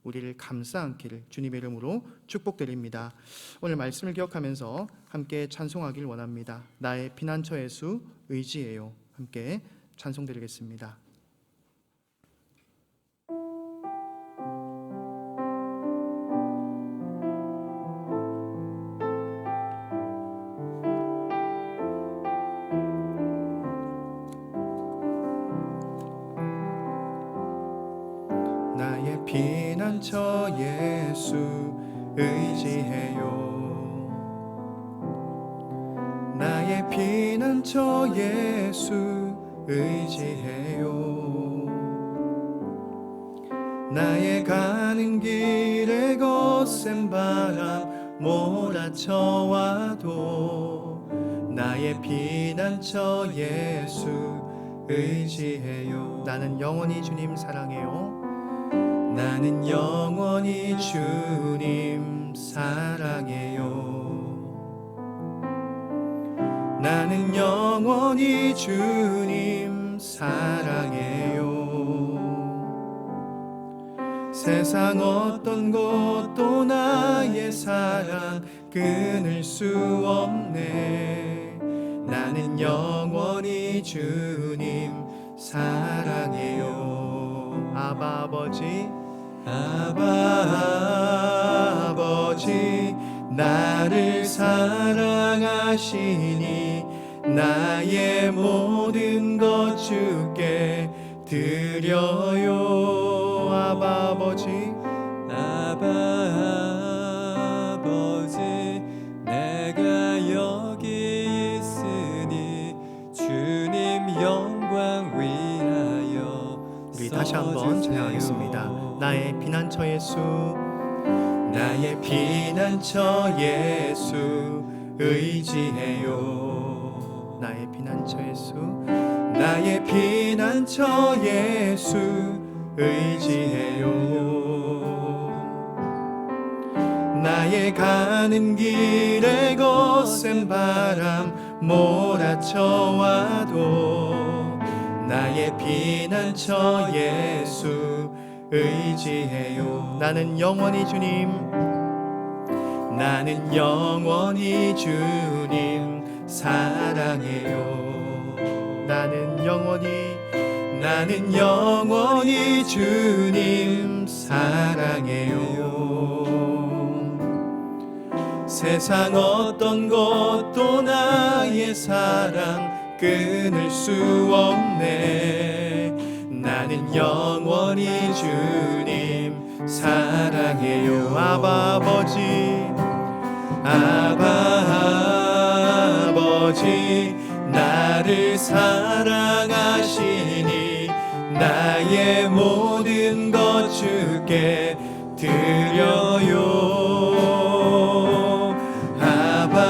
우리를 감싸 안기를 주님의 이름으로 축복드립니다. 오늘 말씀을 기억하면서 함께 찬송하길 원합니다. 나의 피난처 예수 의지해요. 함께 찬송드리겠습니다. 나의 피난처 예수 의지해요. 나의 피난처 예수 의지해요. 나의 가는 길에 거센 바람 몰아쳐와도 나의 피난처 예수 의지해요. 나는 영원히 주님 사랑해요. 나는 영원히 주님 사랑해요. 나는 영원히 주님 사랑해요. 세상 어떤 것도 나의 사랑 끊을 수 없네. 나는 영원히 주님 사랑해요. 아바 아버지, 아바 아버지, 나를 사랑하시니 나의 모든 것 주께 드려요. 아바 아버지, 아바 아버지, 내가 여기 있으니 주님 영광 위하여 우리 다시 한번 찬양하겠습니다. 나의 피난처 예수, 나의 피난처 예수 의지해요. 나의 피난처 예수, 나의 피난처 예수 의지해요. 나의 가는 길에 거센 바람 몰아쳐와도 나의 피난처 예수 의지해요. 나는 영원히 주님, 나는 영원히 주님 사랑해요. 나는 영원히 주님 사랑해요. 세상 어떤 것도 나의 사랑 끊을 수 없네. 나는 영원히 주님 사랑해요. 아바 아버지, 아바 아버지, 나를 사랑하시니 나의 모든 것 주께 드려요. 아바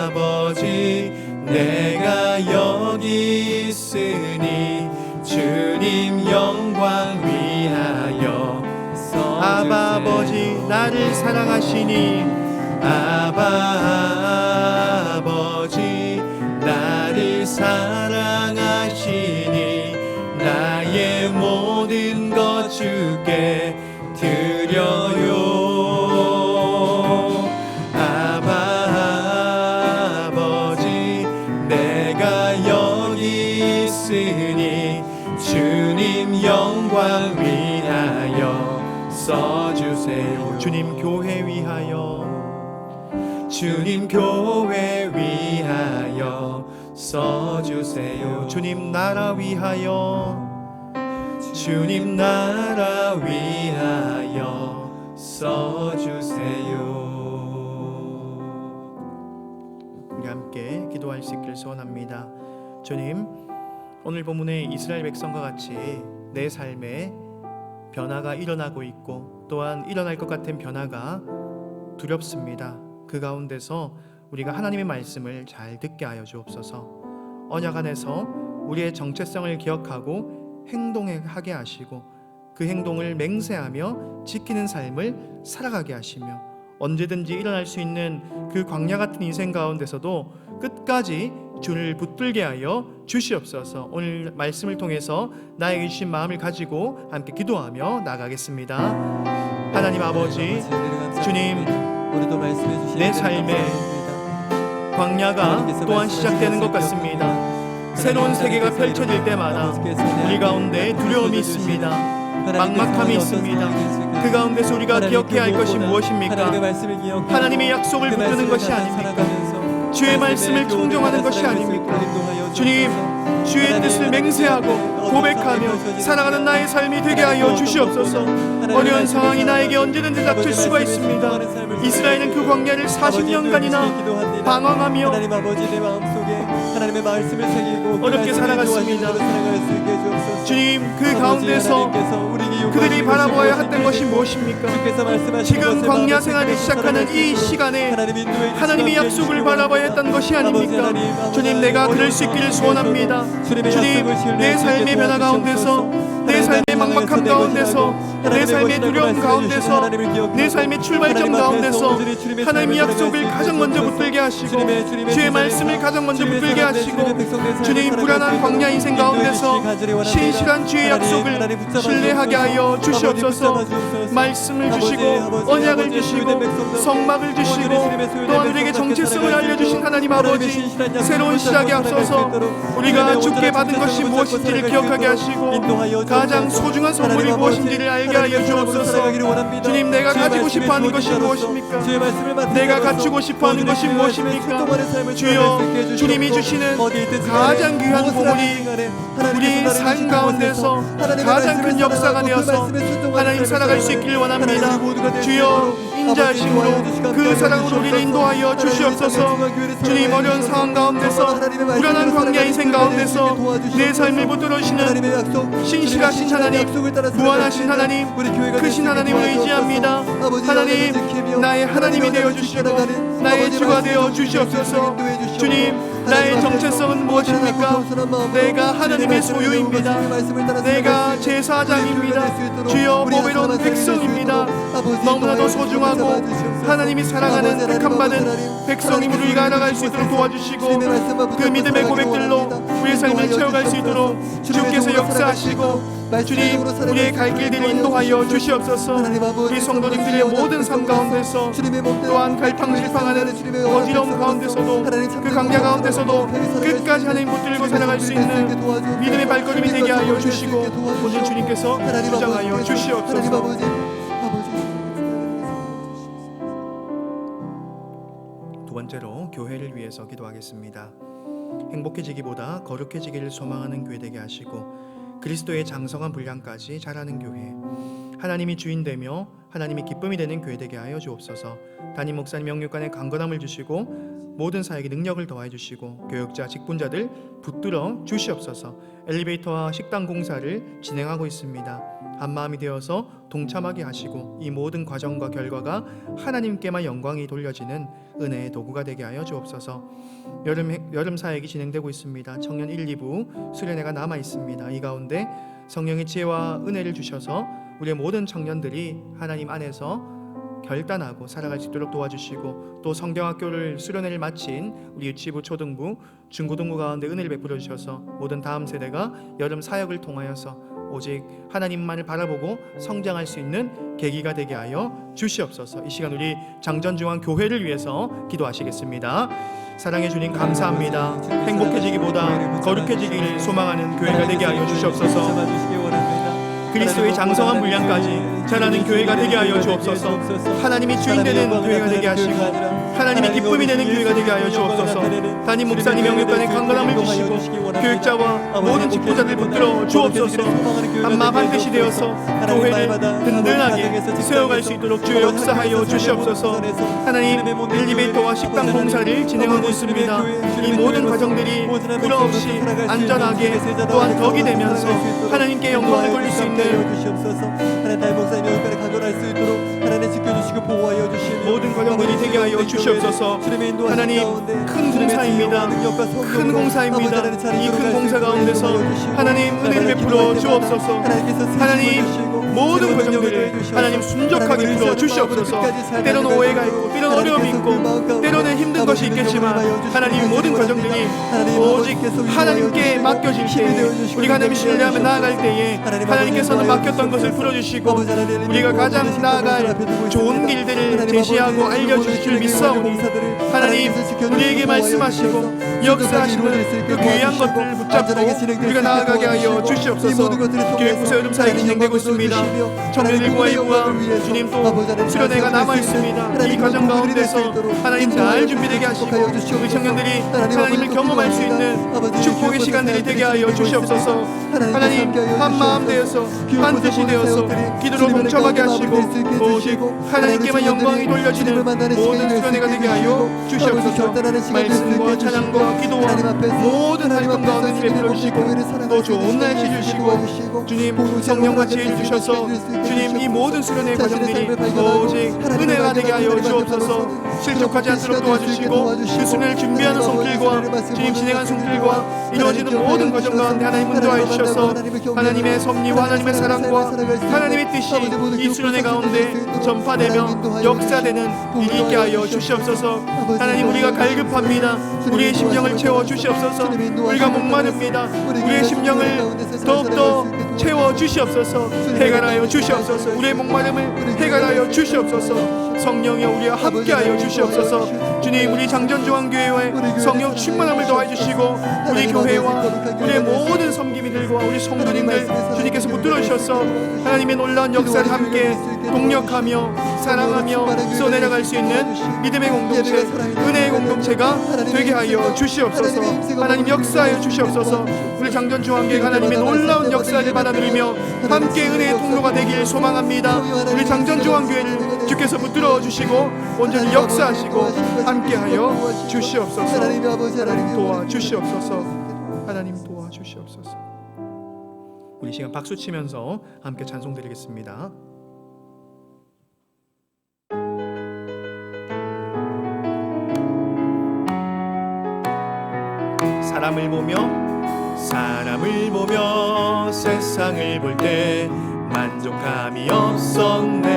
아버지, 내가 여기 있으니 주님 영광 위하여 아바 아버지, 나를 사랑하시니 아바 내가 여기 있으니 주님 영광 위하여 써주세요. 주님 교회 위하여, 주님 교회 위하여 써주세요. 주님 나라 위하여, 주님 나라 위하여 써주세요. 우리 함께 기도할 수 있기를 소원합니다. 주님, 오늘 본문의 이스라엘 백성과 같이 내 삶에 변화가 일어나고 있고 또한 일어날 것 같은 변화가 두렵습니다. 그 가운데서 우리가 하나님의 말씀을 잘 듣게 하여 주옵소서. 언약 안에서 우리의 정체성을 기억하고 행동하게 하시고 그 행동을 맹세하며 지키는 삶을 살아가게 하시며 언제든지 일어날 수 있는 그 광야 같은 인생 가운데서도 끝까지 주를 붙들게 하여 주시옵소서. 오늘 말씀을 통해서 나에게 주신 마음을 가지고 함께 기도하며 나가겠습니다. 하나님 아버지, 주님, 우리도 말씀해 주신 내 삶에 광야가 또한 시작되는 것 같습니다. 새로운 세계가 펼쳐질 때마다 우리 가운데 두려움이 있습니다. 막막함이 있습니다. 그 가운데서 우리가 기억해야 할 것이 무엇입니까? 하나님의 약속을 붙드는 것이 아닙니까? 주의 말씀을 청정하는 것이 아닙니까? 주님, 주의 뜻을 맹세하고 고백하며 살아가는 나의 삶이 되게 하여 주시옵소서. 어려운 상황이 나에게 언제든지 닥칠 수가 있습니다. 이스라엘은 그 광야를 40년간이나 방황하며 하나님 아버지, 내 마음속에 하나님의 말씀을 새기고 어렵게 살아갔습니다. 주님, 그 가운데서 그들이 바라보아야 했던 것이 무엇입니까? 지금 광야 생활을 시작하는 이 시간에 하나님의 약속을 바라봐야 했던 것이 아닙니까? 주님, 내가 그럴 수 있기를 소원합니다. 주님, 내 삶의 변화 가운데서, 내 삶의 막막함 가운데서, 내 삶의 두려움 가운데서, 내 삶의 출발점 가운데서 하나님의 약속을 가장 먼저 붙들게 하시고 주의 말씀을 가장 먼저 붙들게 하시고 주님, 불안한 광야 인생 가운데서 신실한 주의 약속을 신뢰하게 하여 주시옵소서. 말씀을 주시고 언약을 주시고 성막을 주시고 또한 우리에게 정체성을 알려주신 하나님 아버지, 새로운 시작에 앞서서 우리가 주께 받은 것이 무엇인지를 기억하게 하시고 가장 소중한 선물이 무엇인지를 알게 하여 주옵소서. 주님, 내가 가지고 싶어하는 것이 무엇입니까? 내가 갖추고 싶어하는 것이 무엇입니까? 주여, 주님이 주시는 가장 귀한 보물이 우리 삶 가운데서 가장 큰 역사가 되어서 하나님 살아갈 수 있기를 원합니다. 주여, 인자하심으로 그 사랑으로 우리를 인도하여 주시옵소서. 주님, 어려운 상황 가운데서 불안한 광야 인생 가운데서 내 삶을 붙들어주시는 신실하신 하나님, 무한하신 하나님, 크신 하나님을 의지합니다. 하나님, 나의 하나님이 되어주시고 나의 주가 되어주시옵소서. 주님, 나의 정체성은 무엇입니까? 내가 하나님의 소유입니다. 내가 제사장입니다. 주여, 보배로운 백성입니다. 너무나도 소중하고 하나님이 사랑하는 택함받은 백성임을 우리가 알아갈 수 있도록 도와주시고 그 믿음의 고백들로 우리의 삶을 채워갈 수 있도록 주께서 역사하시고 주님, 우리의 갈 길들을 인도하여 주시옵소서. 우리 성도님들의 모든 삶 가운데서 또한 갈팡질팡하는 어지러움 가운데서도 그 광야 가운데서도 끝까지 하나님 붙들고 살아갈 수 있는 믿음의 발걸음이 되게 하여 주시고 오늘 주님께서 주장하여 주시옵소서. 두 번째로 교회를 위해서 기도하겠습니다. 행복해지기보다 거룩해지기를 소망하는 교회 되게 하시고 그리스도의 장성한 분량까지 자라는 교회, 하나님이 주인되며 하나님이 기쁨이 되는 교회 되게 하여 주옵소서. 담임 목사님 영육간의 강건함을 주시고 모든 사역에 능력을 더해 주시고 교역자 직분자들 붙들어 주시옵소서. 엘리베이터와 식당 공사를 진행하고 있습니다. 한마음이 되어서 동참하게 하시고 이 모든 과정과 결과가 하나님께만 영광이 돌려지는 은혜의 도구가 되게 하여 주옵소서. 여름 사역이 진행되고 있습니다. 청년 1, 2부 수련회가 남아 있습니다. 이 가운데 성령의 지혜와 은혜를 주셔서 우리의 모든 청년들이 하나님 안에서 결단하고 살아갈 수 있도록 도와주시고 또 성경학교를 수련회를 마친 우리 유치부, 초등부, 중고등부 가운데 은혜를 베풀어 주셔서 모든 다음 세대가 여름 사역을 통하여서 오직 하나님만을 바라보고 성장할 수 있는 계기가 되게 하여 주시옵소서. 이 시간 우리 장전중앙 교회를 위해서 기도하시겠습니다. 사랑해 주님 감사합니다. 행복해지기보다 거룩해지기를 소망하는 교회가 되게 하여 주시옵소서. 그리스도의 장성한 분량까지 자라는 교회가 되게 하여 주옵소서. 하나님이 주인 되는 교회가 되게 하시고 하나님이 기쁨이 되는 교회가 되게 하여 주옵소서. 담임 목사님 영육간에 강건함을 주시고 교육자와 모든 직분자들 붙들어 주옵소서. 한마음 한뜻이 되어서 교회를 든든하게 세워갈 수 있도록 주여 역사하여 주시옵소서. 하나님 엘리베이터와 식당 공사를 진행하고 있습니다. 이 모든 과정들이 불화 없이 안전하게 또한 덕이 되면서 하나님께 영광을 돌릴 수 있는 하나님 담임 목사님 영육간에 강건할 수 있도록 하나님 지켜주시고 보호하여 주시고 모든 과정들이 되게 하여 주시옵소서. 하나님 큰 공사입니다. 큰 공사입니다. 이 큰 공사 가운데서 하나님 은혜를 베풀어 주옵소서. 하나님 모든 과정들을 하나님 순적하게 풀어 주시옵소서. 때로는 오해가 있고 때로는 어려움이 있고 때로는 힘든 것이 있겠지만 하나님 모든 과정들이 오직 하나님께 맡겨질 때 우리가 하나님 신뢰하며 나아갈 때에 하나님께서는 맡겼던 것을 풀어주시고 우리가 가장 나아갈 좋은 길들을 제시하고 알려주실 줄 믿사오니 하나님 우리에게 말씀하시고 역사하시는 그 귀한 것들을 붙잡고 우리가 나아가게 하여 주시옵소서. 교육부서 여름 사역이 진행되고 있습니다. 청년 1부와 2부와 주님 또 수련회가 남아있습니다. 이 과정 가운데서 하나님 잘 준비되게 하시고 우리 청년들이 하나님을 경험할 수 있는 축복의 시간들이 되게 하여 주시옵소서. 하나님 한 마음 되어서 한 뜻이 되어서 기도로 동참하게 하시고 오직 하나님께만 영광이 돌려지는 모든 수련회가 되게 하여 주시옵소서. 말씀과 찬양과 기도와 모든 활동 가운데 베풀어 주시고 또 좋은 날씨 주시고 주님 성령과 지혜를 주셔서 주님 이 모든 수련의 과정들이 오직 은혜가 되게 하여 주옵소서. 실족하지 않도록 도와주시고 그 수련을 준비하는 손길과 주님 진행한 손길과 이루어지는 모든 과정 가운데 하나님 인도하여 주셔서 하나님의 섭리와 하나님의 사랑과 하나님의 뜻이 이 수련회 가운데 전파되며 역사되는 일이 있게 하여 주시옵소서. 하나님 우리가 갈급합니다. 우리의 심령을 채워 주시옵소서. 우리가 목마릅니다. 우리의 심령을 더욱더 채워 주시옵소서. 해결하여 주시옵소서. 우리의 목마름을 해결하여 주시옵소서. 성령이 우리와 함께하여 주시옵소서. 주님 우리 장전중앙교회와 성령 충만함을 더해주시고 우리 교회와 우리의 모든 섬기민들과 우리 성도님들 주님께서 붙들어 주셔서 하나님의 놀라운 역사를 함께 동력하며 사랑하며 쏘내려갈 수 있는 믿음의 공동체 은혜의 공동체가 되게 하여 주시옵소서. 하나님 역사하여 주시옵소서. 우리 장전중앙교회가 하나님의 놀라운 역사를 받아들이며 함께 은혜의 통로가 되길 소망합니다. 우리 장전중앙교회를 주께서 붙들어 주시고 온전히 역사하시고 함께하여 주시옵소서. 하나님 도와주시옵소서. 하나님 도와주시옵소서. 우리 시간 박수 치면서 함께 찬송 드리겠습니다. 사람을 보며 세상을 볼 때 만족함이 없었네.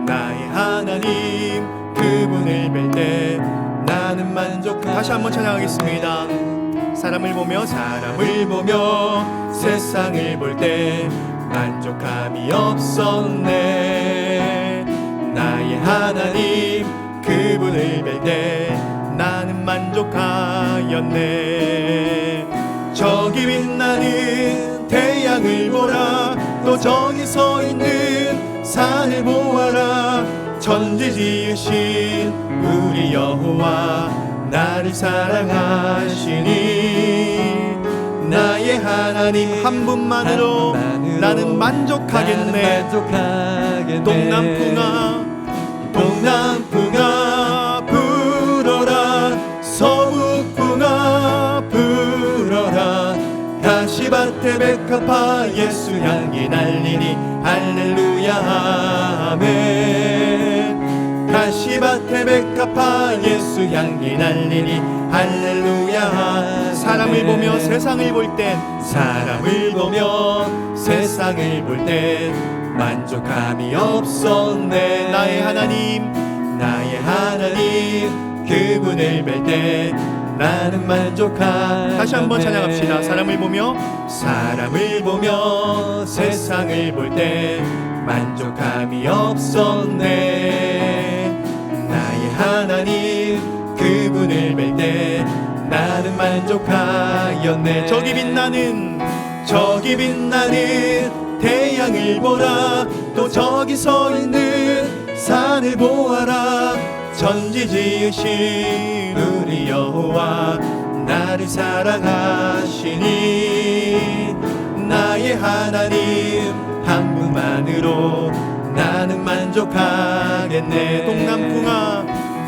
나의 하나님 그분을 뵐 때 나는 만족하. 다시 한번 찬양하겠습니다. 사람을 보며 세상을 볼 때 만족함이 없었네. 나의 하나님 그분을 뵐 때 나는 만족하였네. 저기 빛나는 태양을 보라. 또 저기 서 있는 산을 보아라. 천지 지으신 우리 여호와 나를 사랑하시니 나의 하나님 한 분만으로 나는 만족하겠네. 동남풍아 불어라. 서북풍아 불어라. 가시밭에 백합화 예수 향기 날리니 할렐루야 아멘. 가시밭에 백합화 예수 향기 날리니 할렐루야. 사람을 보며 세상을 볼 땐 세상을 볼 땐 만족함이 없었네. 나의 하나님 그분을 뵐 때 나는 만족하. 다시 한번 찬양합시다. 사람을 보며 세상을 볼 때 만족함이 없었네. 나의 하나님 그분을 뵐 때 나는 만족하였네. 저기 빛나는 태양을 보라. 또 저기 서 있는 산을 보아라. 천지 지으신 우리 여호와 나를 사랑하시니 나의 하나님 한 분만으로 나는 만족하겠네.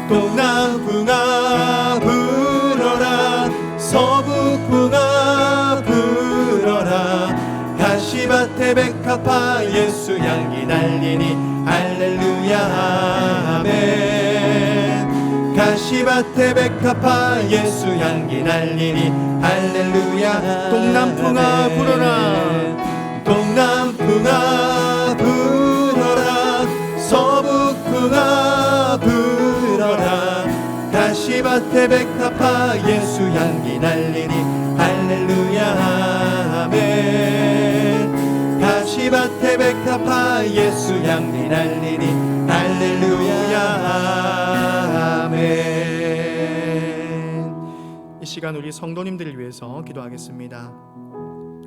동남풍아 불어라. 서북풍아 불어라. 가시밭에 백합화 예수 향기 날리니 할렐루야 아멘. 가시밭에 백합화 예수 향기 날리니 할렐루야. 동남풍아 불어라. 동남풍아 불어라. 서북풍아 불어라. 가시밭에 백합화 예수 향기 날리니 할렐루야 아멘. 가시밭에 백합화 예수 향기 날리니 할렐루야 아멘. 이 시간 우리 성도님들을 위해서 기도하겠습니다.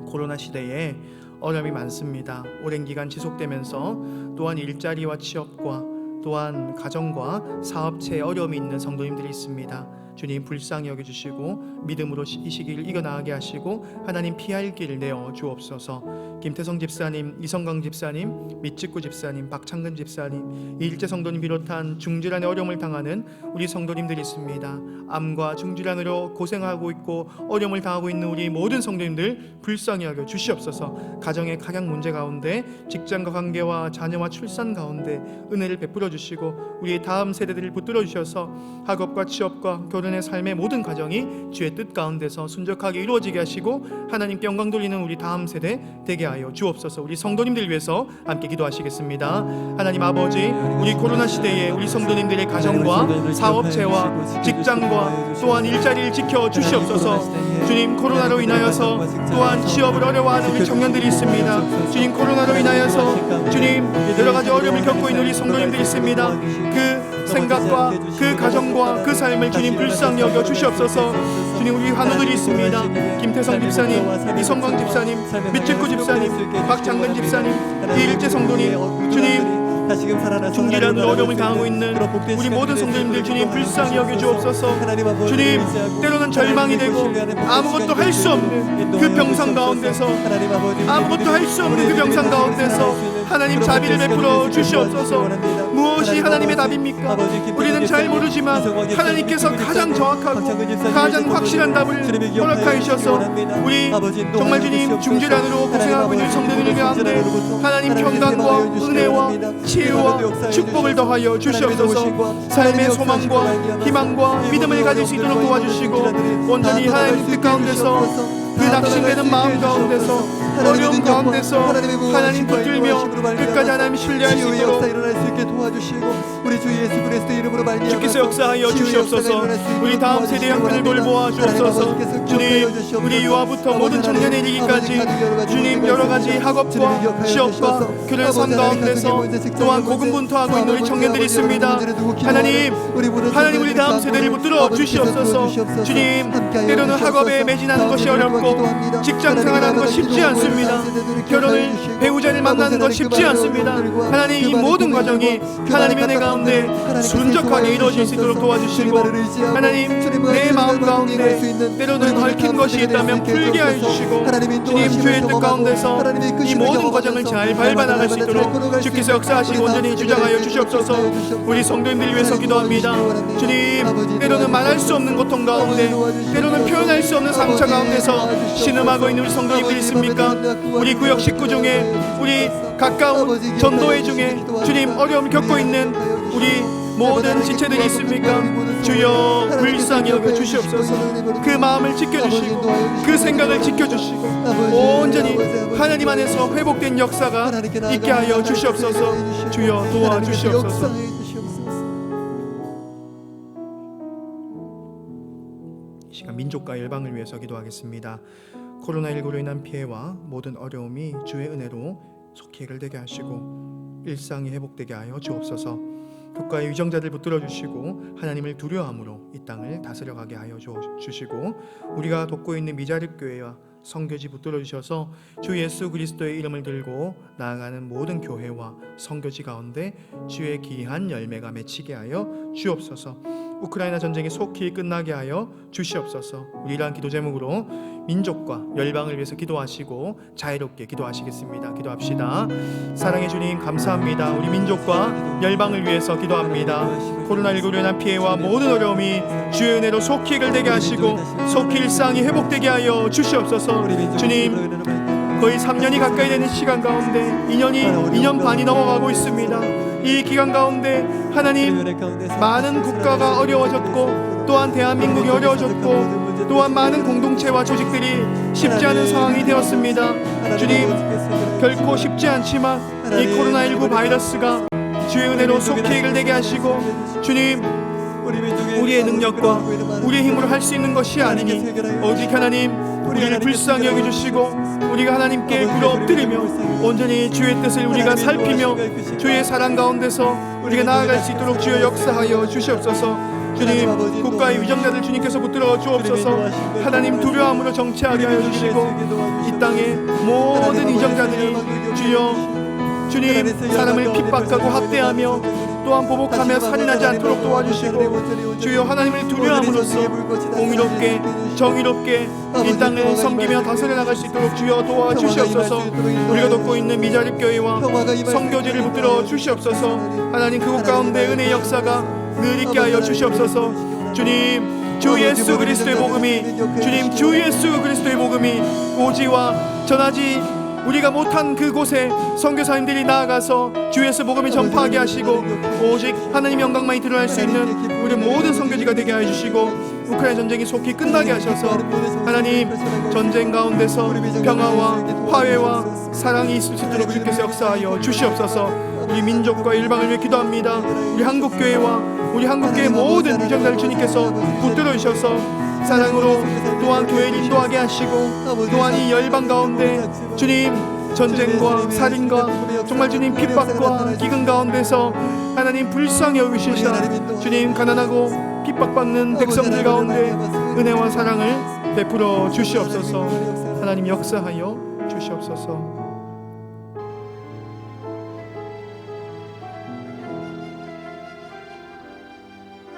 코로나 시대에 어려움이 많습니다. 오랜 기간 지속되면서 또한 일자리와 취업과 또한 가정과 사업체에 어려움이 있는 성도님들이 있습니다. 주님 불쌍히 여겨주시고 믿음으로 이 시기를 이겨나가게 하시고 하나님 피할 길을 내어 주옵소서. 김태성 집사님, 이성강 집사님, 밑직구 집사님, 박창근 집사님, 이 일제 성도님 비롯한 중질환의 어려움을 당하는 우리 성도님들이 있습니다. 암과 중질환으로 고생하고 있고 어려움을 당하고 있는 우리 모든 성도님들 불쌍히 여겨 주시옵소서. 가정의 각양 문제 가운데, 직장과 관계와 자녀와 출산 가운데 은혜를 베풀어 주시고 우리 다음 세대들을 붙들어 주셔서 학업과 취업과 결혼의 삶의 모든 과정이 주의 뜻 가운데서 순적하게 이루어지게 하시고 하나님께 영광 돌리는 우리 다음 세대 되게 하여 주옵소서. 우리 성도님들 위해서 함께 기도하시겠습니다. 하나님 아버지, 우리 코로나 시대에 우리 성도님들의 가정과 사업체와 직장과 또한 일자리를 지켜 주시옵소서. 주님, 코로나로 인하여서 또한 취업을 어려워하는 우리 청년들이 있습니다. 주님, 코로나로 인하여서 주님 여러 가지 어려움을 겪고 있는 우리 성도님들이 있습니다. 그 생각과 그 가정과 그 삶을 주님 불쌍히 여겨 주시옵소서. 주님, 우리 환우들이 있습니다. 김태성 집사님, 이성광 집사님, 밑직구 집사님, 박창근 집사님, 이 일제 성도님, 주님 중질환으로 어려움을 당하고 있는 우리 모든 성도님들 주님 불쌍히 여겨 주옵소서. 주님, 때로는 절망이 되고 아무것도 할 수 없는 그 병상 가운데서, 아무것도 할 수 없는 그 병상 가운데서 하나님 자비를 베풀어 주시옵소서. 무엇이 하나님의 답입니까? 우리는 잘 모르지만 하나님께서 가장 정확하고 가장 확실한 답을 허락하여 주셔서 우리 정말 주님 중질환으로 고생하고 있는 성도들 가운데 하나님 평강과 은혜와 치유와 축복을 더하여 주시옵소서. 삶의 소망과 희망과 믿음을 가질 수 있도록 도와주시고 온전히 하나님 뜻 가운데서 그 낙심되는 마음 가운데서 어려움 가운데서 하나님 붙들며 끝까지 하나님 신뢰할 수 있도록 우리 주 예수 그리스도 이름으로 말미암아 주께서 역사하여 주시옵소서. 우리 다음 세대 형편을 돌보아 주옵소서. 주님, 우리 유아부터 모든 청년에 이르기까지 주님 여러 가지 학업과 취업과 교련 삶 가운데서 또한 고군분투하고 있는 우리 청년들이 있습니다. 하나님 우리 다음 세대를 붙들어 주시옵소서. 주님, 때로는 학업에 매진하는 것이 어렵고 직장 생활하는 것 쉽지 않습니다. 결혼을 배우자를 만나는 것 쉽지 않습니다. 하나님, 이 모든 과정이 하나님의 은혜 가운데 순적하게 이루어질 수 있도록 도와주시고 하나님, 내 마음 가운데 때로는 얽힌 것이 있다면 풀게 해주시고 주님, 주의 뜻 가운데서 이 모든 과정을 잘 밟아나갈 수 있도록 주께서 역사하시고 온전히 주장하여 주시옵소서. 우리 성도님들 위해서 기도합니다. 주님, 때로는 말할 수 없는 고통 가운데, 때로는 표현할 수 없는 상처 가운데서 신음하고 있는 우리 성도님들 있습니까? 우리 구역 식구 중에, 우리 가까운 전도회 중에 주님 어려움을 겪고 있는 우리 모든 지체들이 있습니까? 주여 불쌍히 여겨 주시옵소서. 그 마음을 지켜주시고 그 생각을 지켜주시고 온전히 하나님 안에서 회복된 역사가 있게 하여 주시옵소서. 주여 도와주시옵소서. 이 시간 민족과 열방을 위해서 기도하겠습니다. 코로나19로 인한 피해와 모든 어려움이 주의 은혜로 속히 해결되게 하시고 일상이 회복되게 하여 주옵소서. 국가의 위정자들 붙들어 주시고 하나님을 두려워함으로 이 땅을 다스려 가게 하여 주시고 우리가 돕고 있는 미자립 교회와 성교지 붙들어 주셔서 주 예수 그리스도의 이름을 들고 나아가는 모든 교회와 성교지 가운데 주의 귀한 열매가 맺히게 하여 주옵소서. 우크라이나 전쟁이 속히 끝나게 하여 주시옵소서. 우리 이러한 기도 제목으로 민족과 열방을 위해서 기도하시고 자유롭게 기도하시겠습니다. 기도합시다. 사랑의 주님 감사합니다. 우리 민족과 열방을 위해서 기도합니다. 코로나19로 인한 피해와 모든 어려움이 주의 은혜로 속히 해결되게 하시고 속히 일상이 회복되게 하여 주시옵소서. 주님 거의 3년이 가까이 되는 시간 가운데 2년 반이 넘어가고 있습니다. 이 기간 가운데 하나님 많은 국가가 어려워졌고 또한 대한민국이 어려워졌고 또한 많은 공동체와 조직들이 쉽지 않은 상황이 되었습니다. 주님 결코 쉽지 않지만 이 코로나19 바이러스가 주의 은혜로 속히 해결되게 하시고 주님 우리의 능력과 우리의 힘으로 할 수 있는 것이 아니니 오직 하나님 우리를 불쌍히 여겨주시고 우리가 하나님께 굴러 엎드리며 온전히 주의 뜻을 우리가 살피며 주의 사랑 가운데서 우리가 나아갈 수 있도록 주여 역사하여 주시옵소서. 주님 국가의 위정자들 주님께서 붙들어 주옵소서. 하나님 두려움으로 정치하게 하여 주시고 이 땅의 모든 위정자들이 주여 주님 사람을 핍박하고 학대하며 또한 보복하며 살인하지 않도록 도와주시고 주여 하나님을 두려움으로써 공의롭게 정의롭게 이 땅을 섬기며 다스려 나갈 수 있도록 주여 도와주시옵소서. 우리가 돕고 있는 미자립 교회와 성교지를 붙들어 주시옵소서. 하나님 그곳 가운데 은혜의 역사가 늘 있게 하여 주시옵소서. 주님 주 예수 그리스도의 복음이 주님 주 예수 그리스도의 복음이 오지와 전하지 우리가 못한 그곳에 선교사님들이 나아가서 주 예수 복음이 전파하게 하시고 오직 하나님 영광만이 드러날 수 있는 우리 모든 선교지가 되게 하여 주시고 우크라이나 전쟁이 속히 끝나게 하셔서 하나님 전쟁 가운데서 평화와 화해와 사랑이 있을 수 있도록 주께서 역사하여 주시옵소서. 우리 민족과 일방을 위해 기도합니다. 우리 한국교회와 우리 한국교회 모든 위정자를 주님께서 붙들어 주셔서 사랑으로 또한 교회를 인도하게 하시고 또한 이 열방 가운데 주님 전쟁과 살인과 정말 주님 핍박과 기근 가운데서 하나님 불쌍히 여기시사 주님 가난하고 핍박받는 백성들 가운데 은혜와 사랑을 베풀어 주시옵소서. 하나님 역사하여 주시옵소서.